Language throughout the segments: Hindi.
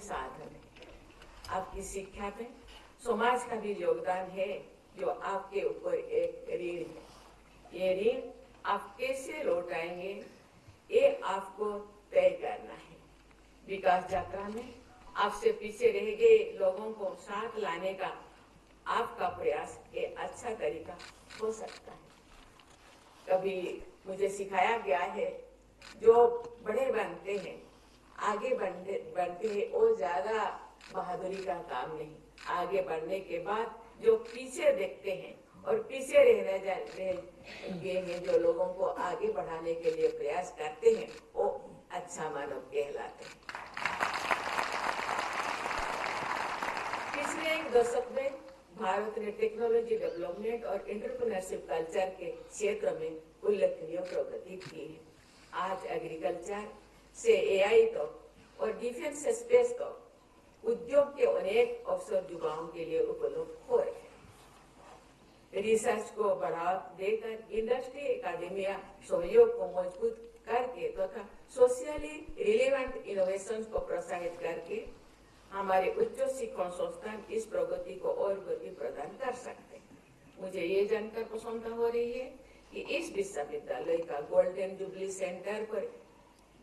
साधन है। आपकी शिक्षा में समाज का भी योगदान है, जो आपके ऊपर एक ऋण है। ये ऋण आप कैसे लौटाएंगे, ये आपको तय करना है। विकास यात्रा में आपसे पीछे रह गए लोगों को साथ लाने का आपका प्रयास एक अच्छा तरीका हो सकता है। कभी मुझे सिखाया गया है, जो बड़े बनते हैं, आगे बढ़ते हैं, वो ज्यादा बहादुरी का काम नहीं। आगे बढ़ने के बाद जो पीछे देखते हैं और पीछे रहने गए हैं, जो लोगों को आगे बढ़ाने के लिए प्रयास करते हैं, वो अच्छा मानव कहलाते हैं। पिछले एक दशक में भारत ने टेक्नोलॉजी डेवलपमेंट और एंटरप्रेन्योरशिप कल्चर के क्षेत्र में उल्लेखनीय प्रगति की है। आज एग्रीकल्चर से एआई तक और डिफेंस से स्पेस तक उद्योग के अनेक अवसर युवाओं के लिए उपलब्ध हो रहे हैं। रिसर्च को बढ़ावा देकर इंडस्ट्री एकेडमिया सहयोग को मजबूत करके तथा सोशली रिलेवेंट इनोवेशन को प्रोत्साहित करके हमारे उच्च शिक्षण संस्थान इस प्रगति को और गति प्रदान कर सकते हैं। मुझे ये जानकर प्रसन्नता हो रही है कि इस विश्वविद्यालय का गोल्डन जुबली सेंटर पर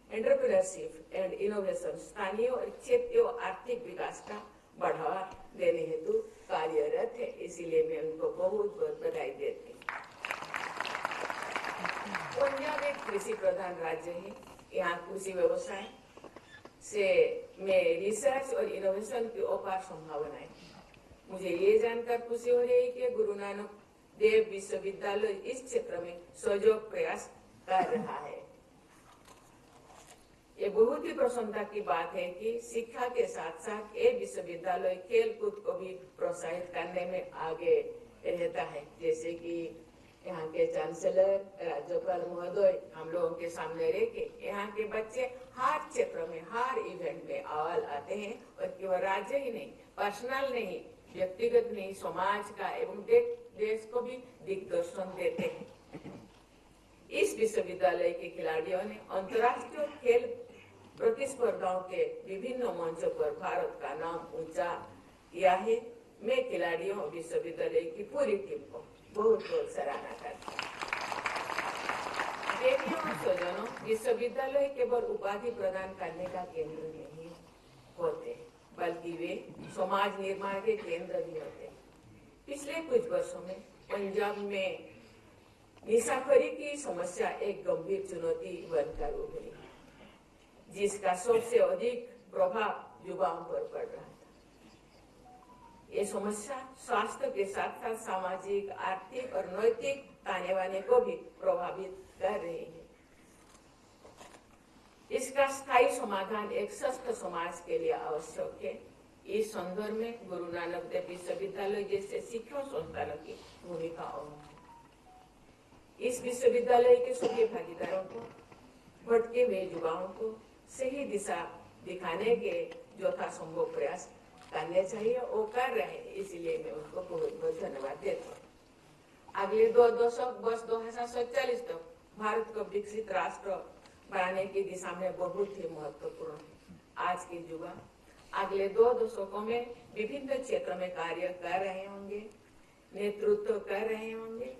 एंटरप्रेन्योरशिप एंड इनोवेशन स्थानीय और क्षेत्रीय आर्थिक विकास का बढ़ावा देने हेतु कार्यरत है। इसीलिए मैं उनको बहुत बहुत बधाई देती हूँ। पंजाब एक कृषि प्रधान राज्य है। यहाँ कृषि व्यवसाय से में रिसर्च और इनोवेशन की अपार संभावनाएं। मुझे ये जानकर खुशी हो रही है कि गुरु नानक देव विश्वविद्यालय इस क्षेत्र में सहयोग प्रयास कर रहा है। ये बहुत ही प्रसन्नता की बात है कि शिक्षा के साथ साथ ये विश्वविद्यालय खेल कूद को भी प्रोत्साहित करने में आगे रहता है। जैसे कि यहाँ के चांसलर राज्यपाल महोदय हम लोगों के सामने रह के यहाँ के बच्चे हर क्षेत्र में हर इवेंट में अव्वल आते हैं, और केवल राज्य ही नहीं, पर्सनल नहीं, व्यक्तिगत नहीं, समाज का एवं देश को भी दिग्दर्शन देते हैं। इस विश्वविद्यालय के खिलाड़ियों ने अंतर्राष्ट्रीय खेल प्रतिस्पर्धाओं के विभिन्न मंचों पर भारत का नाम ऊंचा किया है। मैं खिलाड़ियों विश्वविद्यालय की पूरी टीम को बहुत बहुत सराहना करती हूँ। देवियों और स्वजनों, विश्वविद्यालय केवल उपाधि प्रदान करने का केंद्र नहीं होते, बल्कि वे समाज निर्माण के केंद्र भी होते हैं। पिछले कुछ वर्षों में पंजाब में निशाखोरी की समस्या एक गंभीर चुनौती बनकर उभरी, जिसका सबसे अधिक प्रभाव युवाओं पर पड़ रहा था। ये समस्या स्वास्थ्य के साथ साथ सामाजिक, आर्थिक और नैतिक ताने बाने को भी प्रभावित कर रही है। इसका स्थायी समाधान एक स्वस्थ समाज के लिए आवश्यक है। इस संदर्भ में गुरु नानक देव विश्वविद्यालय जैसे शिक्षण संस्थानों की भूमिका अहम है। इस विश्वविद्यालय के सभी भागीदारों को भटके हुए युवाओं को सही दिशा दिखाने के यथासंभव प्रयास करने चाहिए, वो कर रहे हैं। इसलिए मैं उनको बहुत बहुत धन्यवाद देती हूँ। अगले 2 दशक वर्ष 2047 तक भारत को विकसित राष्ट्र बनाने की दिशा में बहुत ही महत्वपूर्ण है। आज के युवा अगले 2 दशकों में विभिन्न क्षेत्रों में कार्य कर रहे होंगे, नेतृत्व कर रहे होंगे।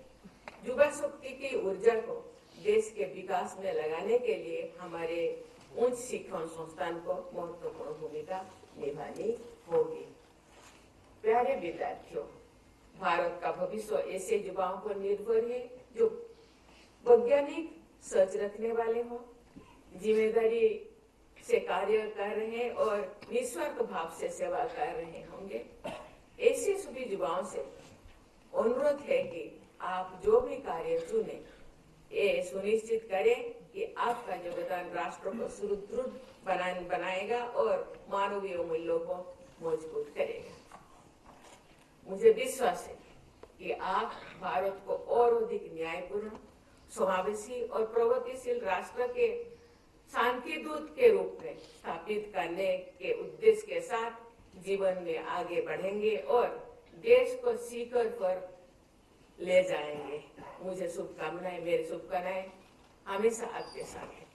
युवा शक्ति की ऊर्जा को देश के विकास में लगाने के लिए हमारे उच्च शिक्षण संस्थान को महत्वपूर्ण भूमिका निभानी होगी। प्यारे विद्यार्थियों, भारत का भविष्य ऐसे युवाओं पर निर्भर है जो वैज्ञानिक सोच रखने वाले हों, जिम्मेदारी से कार्य कर रहे हैं और निस्वार्थ भाव से सेवा कर रहे होंगे। ऐसे सभी युवाओं से अनुरोध है कि आप जो भी कार्य चुने, ये सुनिश्चित करें कि आपका योगदान राष्ट्र को सुदृढ़ बनाएगा और मानवीय मूल्यों को मजबूत करेगा। मुझे विश्वास है कि आप भारत को और अधिक न्यायपूर्ण, समावेशी और प्रगतिशील राष्ट्र के शांति दूत के रूप में स्थापित करने के उद्देश्य के साथ जीवन में आगे बढ़ेंगे और देश को शिखर पर ले जाएंगे। मुझे शुभकामनाएं, मेरी शुभकामनाएं हमेशा आपके साथ है।